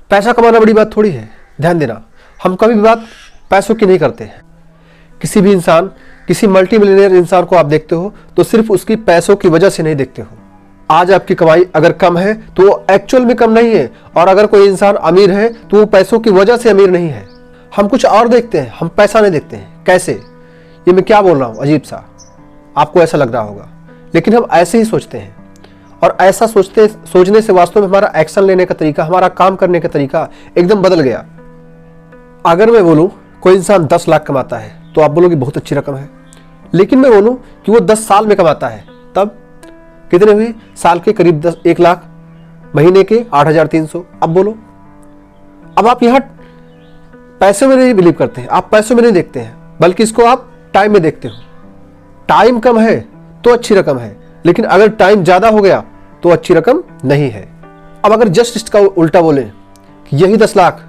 पैसा कमाना बड़ी बात थोड़ी है। ध्यान देना, हम कभी भी बात पैसों की नहीं करते हैं। किसी भी इंसान, किसी मल्टी मिलियनेयर इंसान को आप देखते हो तो सिर्फ उसकी पैसों की वजह से नहीं देखते हो। आज आपकी कमाई अगर कम है तो वो एक्चुअल में कम नहीं है, और अगर कोई इंसान अमीर है तो वो पैसों की वजह से अमीर नहीं है। हम कुछ और देखते हैं, हम पैसा नहीं देखते हैं। कैसे? ये मैं क्या बोल रहा हूँ, अजीब सा आपको ऐसा लग रहा होगा, लेकिन हम ऐसे ही सोचते हैं। और ऐसा सोचने से वास्तव में हमारा एक्शन लेने का तरीका, हमारा काम करने का तरीका एकदम बदल गया। अगर मैं बोलूं कोई इंसान 10 लाख कमाता है तो आप बोलोगे बहुत अच्छी रकम है, लेकिन मैं बोलूं कि वो 10 साल में कमाता है, तब कितने हुए? साल के करीब 1 लाख, महीने के 8,300। अब बोलो, अब आप यहां पैसे में नहीं बिलीव करते हैं, आप पैसों में नहीं देखते हैं, बल्कि इसको आप टाइम में देखते हो। टाइम कम है तो अच्छी रकम है, लेकिन अगर टाइम ज्यादा हो गया तो अच्छी रकम नहीं है। अब अगर जस्ट इसका उल्टा बोले कि यही 10 लाख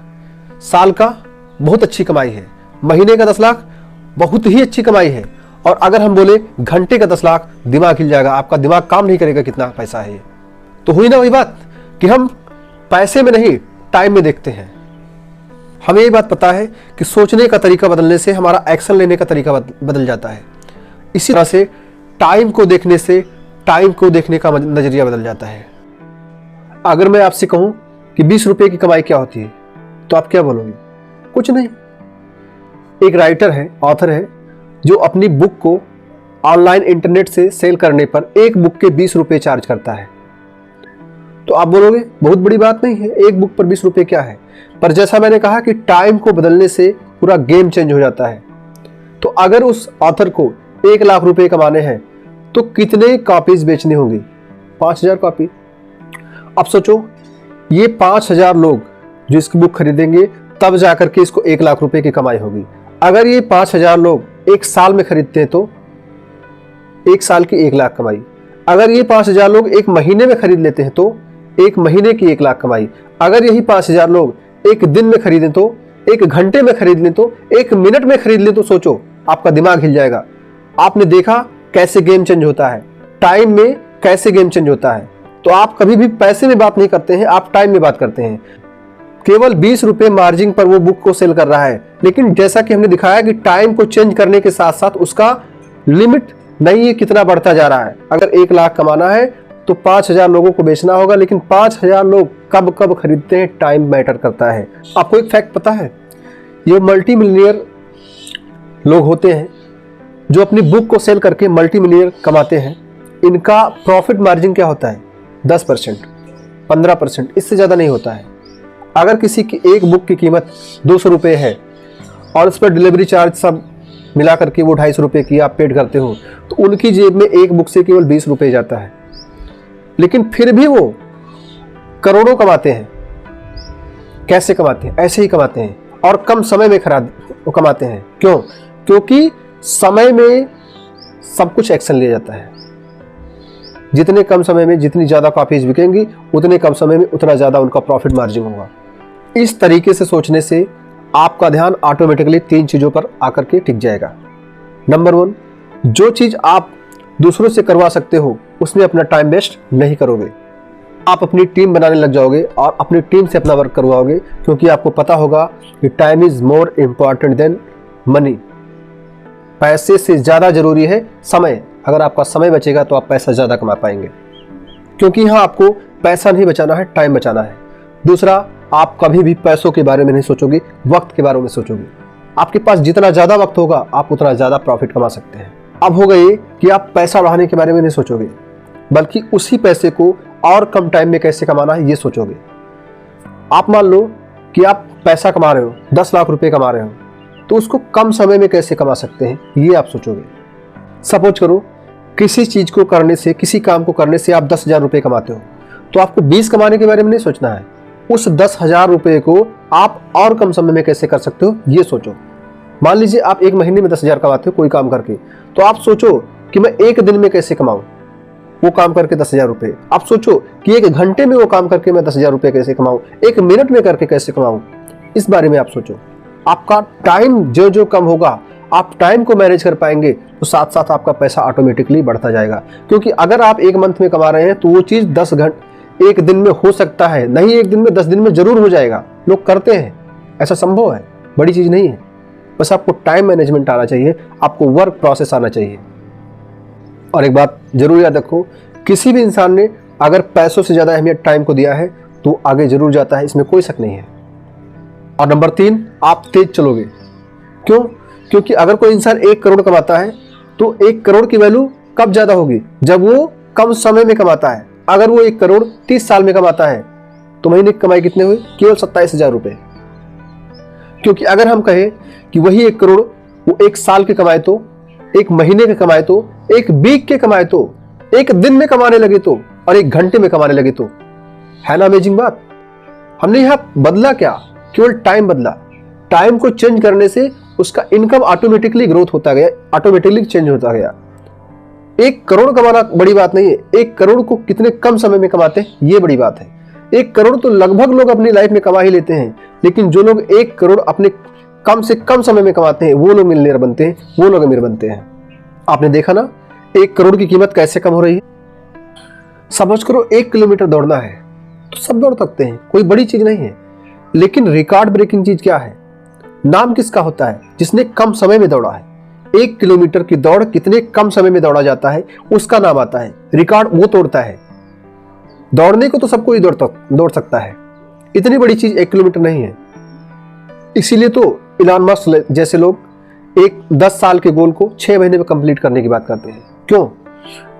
साल का बहुत अच्छी कमाई है, महीने का 10 लाख बहुत ही अच्छी कमाई है, और अगर हम बोले घंटे का 10 लाख, दिमाग हिल जाएगा, आपका दिमाग काम नहीं करेगा कितना पैसा है ये। तो हुई ना वही बात कि हम पैसे में नहीं टाइम में देखते हैं। हमें ये बात पता है कि सोचने का तरीका बदलने से हमारा एक्शन लेने का तरीका बदल जाता है। इसी तरह से टाइम को देखने से टाइम को देखने का नजरिया बदल जाता है। अगर मैं आपसे कहूं कि 20 रुपए की कमाई क्या होती है तो आप क्या बोलोगे? कुछ नहीं। एक राइटर है, ऑथर है, जो अपनी बुक को ऑनलाइन इंटरनेट से सेल करने पर एक बुक के 20 रुपए चार्ज करता है। तो आप बोलोगे बहुत बड़ी बात नहीं है, एक बुक पर 20 रुपए क्या है। पर जैसा मैंने कहा कि टाइम को बदलने से पूरा गेम चेंज हो जाता है। तो अगर उस ऑथर को 1 लाख रुपए कमाने हैं तो कितने कॉपीज बेचनी होंगी? 5,000 कॉपी। अब सोचो, ये 5,000 लोग जो इसकी बुक खरीदेंगे तब जाकर के इसको 1 लाख रुपए की कमाई होगी। अगर ये 5,000 लोग 1 साल में खरीदते हैं तो 1 साल की 1 लाख कमाई। अगर ये 5,000 लोग 1 महीने में खरीद लेते हैं तो 1 महीने की 1 लाख कमाई। अगर यही 5,000 लोग 1 दिन में खरीदें तो, 1 घंटे में खरीद लें तो, 1 मिनट में खरीद लें तो सोचो, आपका दिमाग हिल जाएगा। आपने देखा कैसे गेम चेंज होता है, टाइम में कैसे गेम चेंज होता है। तो आप कभी भी पैसे में बात नहीं करते हैं, आप टाइम में बात करते हैं। केवल 20 रुपए मार्जिन पर वो बुक को सेल कर रहा है, लेकिन जैसा कि हमने दिखाया कि टाइम को चेंज करने के साथ साथ उसका लिमिट नहीं है कितना बढ़ता जा रहा है। अगर 1 लाख कमाना है तो 5,000 लोगों को बेचना होगा, लेकिन 5,000 लोग कब कब खरीदते हैं, टाइम मैटर करता है। आपको एक फैक्ट पता है, ये मल्टी मिलियनियर लोग होते हैं जो अपनी बुक को सेल करके मल्टी मिलियनियर कमाते हैं, इनका प्रॉफिट मार्जिन क्या होता है? 10%, 15%, इससे ज़्यादा नहीं होता है। अगर किसी की एक बुक की कीमत 200 रुपये है और उस पर डिलीवरी चार्ज सब मिला करके वो 250 रुपये की आप पेड करते हो, तो उनकी जेब में एक बुक से केवल 20 रुपये जाता है, लेकिन फिर भी वो करोड़ों कमाते हैं। कैसे कमाते हैं? ऐसे ही कमाते हैं, और कम समय में कमाते हैं। क्यों? क्योंकि समय में सब कुछ एक्शन लिया जाता है। जितने कम समय में जितनी ज़्यादा कॉपीज बिकेंगी, उतने कम समय में उतना ज़्यादा उनका प्रॉफिट मार्जिन होगा। इस तरीके से सोचने से आपका ध्यान ऑटोमेटिकली 3 चीज़ों पर आकर के टिक जाएगा। नंबर 1, जो चीज़ आप दूसरों से करवा सकते हो उसमें अपना टाइम वेस्ट नहीं करोगे। आप अपनी टीम बनाने लग जाओगे और अपनी टीम से अपना वर्क करवाओगे, क्योंकि आपको पता होगा कि time is more important than money. पैसे से ज़्यादा जरूरी है समय। अगर आपका समय बचेगा तो आप पैसा ज़्यादा कमा पाएंगे, क्योंकि यहाँ आपको पैसा नहीं बचाना है, टाइम बचाना है। दूसरा, आप कभी भी पैसों के बारे में नहीं सोचोगे, वक्त के बारे में सोचोगे। आपके पास जितना ज़्यादा वक्त होगा आप उतना ज़्यादा प्रॉफिट कमा सकते हैं। अब हो गई कि आप पैसा बढ़ाने के बारे में नहीं सोचोगे, बल्कि उसी पैसे को और कम टाइम में कैसे कमाना है ये सोचोगे। आप मान लो कि आप पैसा कमा रहे हो, 10 लाख रुपए कमा रहे हो, तो उसको कम समय में कैसे कमा सकते हैं ये आप सोचोगे। सपोज करो किसी चीज़ को करने से, किसी काम को करने से आप 10,000 रुपये कमाते हो, तो आपको 20 कमाने के बारे में नहीं सोचना है। उस 10,000 रुपये को आप और कम समय में कैसे कर सकते हो ये सोचो। मान लीजिए आप 1 महीने में 10,000 कमाते हो कोई काम करके, तो आप सोचो कि मैं 1 दिन में कैसे कमाऊं वो काम करके 10,000 रुपये। आप सोचो कि 1 घंटे में वो काम करके मैं 10,000 रुपये कैसे कमाऊं, 1 मिनट में करके कैसे कमाऊं, इस बारे में आप सोचो। आपका टाइम जो जो कम होगा, आप टाइम को मैनेज कर पाएंगे तो साथ साथ आपका पैसा ऑटोमेटिकली बढ़ता जाएगा। क्योंकि अगर आप 1 मंथ में कमा रहे हैं तो वो चीज़ एक दिन में हो सकता है, नहीं एक दिन में 10 दिन में जरूर हो जाएगा। लोग करते हैं, ऐसा संभव है, बड़ी चीज नहीं है। बस आपको टाइम मैनेजमेंट आना चाहिए, आपको वर्क प्रोसेस आना चाहिए। और एक बात जरूर याद रखो, किसी भी इंसान ने अगर पैसों से ज्यादा अहमियत टाइम को दिया है तो आगे जरूर जाता है, इसमें कोई शक नहीं है। और नंबर 3, आप तेज चलोगे। क्यों? क्योंकि अगर कोई इंसान 1 करोड़ कमाता है तो 1 करोड़ की वैल्यू कब ज्यादा होगी? जब वो कम समय में कमाता है। अगर वो 1 करोड़ 30 साल में कमाता है तो महीने की कमाई कितने हुई? केवल 27,000 रुपए। क्योंकि अगर हम कहें कि वही 1 करोड़ वो 1 साल के कमाए तो, 1 महीने के कमाए तो, 1 वीक के कमाए तो, 1 दिन में कमाने लगे तो, और 1 घंटे में कमाने लगे तो, है ना अमेजिंग बात? हमने यहां बदला क्या? केवल टाइम बदला। टाइम को चेंज करने से उसका इनकम ऑटोमेटिकली ग्रोथ होता गया, ऑटोमेटिकली चेंज होता गया। 1 करोड़ कमाना बड़ी बात नहीं है, 1 करोड़ को कितने कम समय में कमाते हैं ये बड़ी बात है। 1 करोड़ तो लगभग लोग अपनी लाइफ में कमा ही लेते हैं, लेकिन जो लोग 1 करोड़ अपने कम से कम समय में कमाते हैं वो लोग मिलियनेयर बनते हैं, वो लोग अमीर बनते हैं। आपने देखा ना 1 करोड़ की कीमत कैसे कम हो रही है। समझ करो 1 किलोमीटर दौड़ना है तो सब दौड़ सकते हैं, कोई बड़ी चीज नहीं है। लेकिन रिकॉर्ड ब्रेकिंग चीज क्या है? नाम किसका होता है? जिसने कम समय में दौड़ा है। 1 किलोमीटर की दौड़ कितने कम समय में दौड़ा जाता है उसका नाम आता है, रिकॉर्ड वो तोड़ता है। दौड़ने को तो सब कोई दौड़ सकता है, इतनी बड़ी चीज 1 किलोमीटर नहीं है। इसीलिए तो इलॉन मस्क जैसे लोग 10 साल के गोल को 6 महीने में कंप्लीट करने की बात करते हैं। क्यों?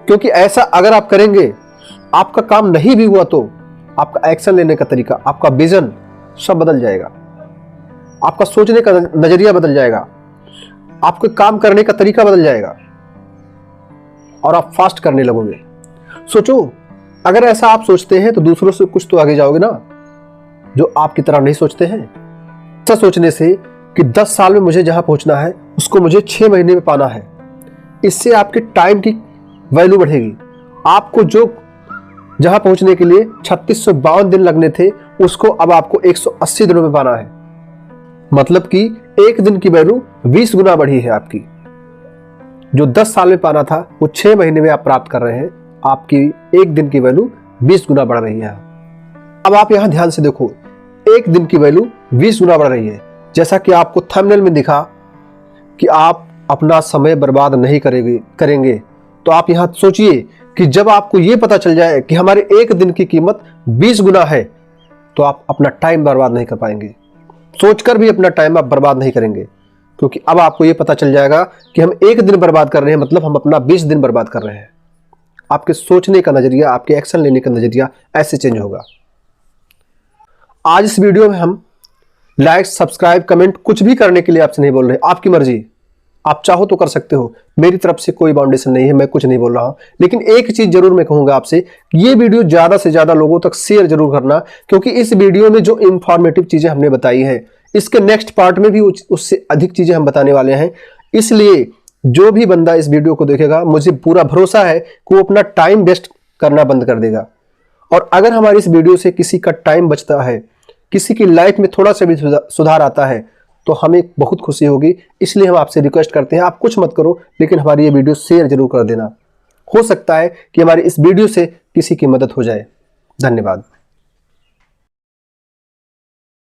क्योंकि ऐसा अगर आप करेंगे, आपका काम नहीं भी हुआ तो आपका एक्शन लेने का तरीका, आपका विजन सब बदल जाएगा, आपका सोचने का नजरिया बदल जाएगा, आपके काम करने का तरीका बदल जाएगा और आप फास्ट करने लगोगे। सोचो, अगर ऐसा आप सोचते हैं तो दूसरों से कुछ तो आगे जाओगे ना, जो आपकी तरह नहीं सोचते हैं। ऐसा सोचने से कि 10 साल में मुझे जहां पहुंचना है उसको मुझे 6 महीने में पाना है, इससे आपके टाइम की वैल्यू बढ़ेगी। आपको जो जहां पहुंचने के लिए 3652 दिन लगने थे उसको अब आपको 180 दिनों में पाना है। मतलब कि 1 दिन की वैल्यू 20 गुना बढ़ी है आपकी। जो 10 साल में पाना था वो 6 महीने में आप प्राप्त कर रहे हैं, आपकी 1 दिन की वैल्यू 20 गुना बढ़ रही है। अब आप यहां ध्यान से देखो, 1 दिन की वैल्यू 20 गुना बढ़ रही है। जैसा कि आपको थंबनेल में दिखा कि आप अपना समय बर्बाद नहीं करेंगे, तो आप यहां सोचिए कि जब आपको यह पता चल जाए कि हमारे 1 दिन की कीमत 20 गुना है तो आप अपना टाइम बर्बाद नहीं कर पाएंगे। सोचकर भी अपना टाइम आप बर्बाद नहीं करेंगे, क्योंकि अब आपको यह पता चल जाएगा कि हम 1 दिन बर्बाद कर रहे हैं, मतलब हम अपना 20 दिन बर्बाद कर रहे हैं। आपके सोचने का नजरिया, आपके एक्शन लेने का नजरिया ऐसे चेंज होगा। आज इस वीडियो में हम लाइक, सब्सक्राइब, कमेंट कुछ भी करने के लिए आपसे नहीं बोल रहे, आपकी मर्जी, आप चाहो तो कर सकते हो, मेरी तरफ से कोई बाउंडेशन नहीं है, मैं कुछ नहीं बोल रहा हूं। लेकिन एक चीज जरूर मैं कहूंगा आपसे, ये वीडियो ज्यादा से ज्यादा लोगों तक शेयर जरूर करना, क्योंकि इस वीडियो में जो इंफॉर्मेटिव चीजें हमने बताई है इसके नेक्स्ट पार्ट में भी उससे अधिक चीजें हम बताने वाले हैं। इसलिए जो भी बंदा इस वीडियो को देखेगा, मुझे पूरा भरोसा है कि वो अपना टाइम वेस्ट करना बंद कर देगा। और अगर हमारी इस वीडियो से किसी का टाइम बचता है, किसी की लाइफ में थोड़ा सा भी सुधार आता है, तो हमें बहुत खुशी होगी। इसलिए हम आपसे रिक्वेस्ट करते हैं, आप कुछ मत करो लेकिन हमारी ये वीडियो शेयर जरूर कर देना। हो सकता है कि हमारी इस वीडियो से किसी की मदद हो जाए। धन्यवाद।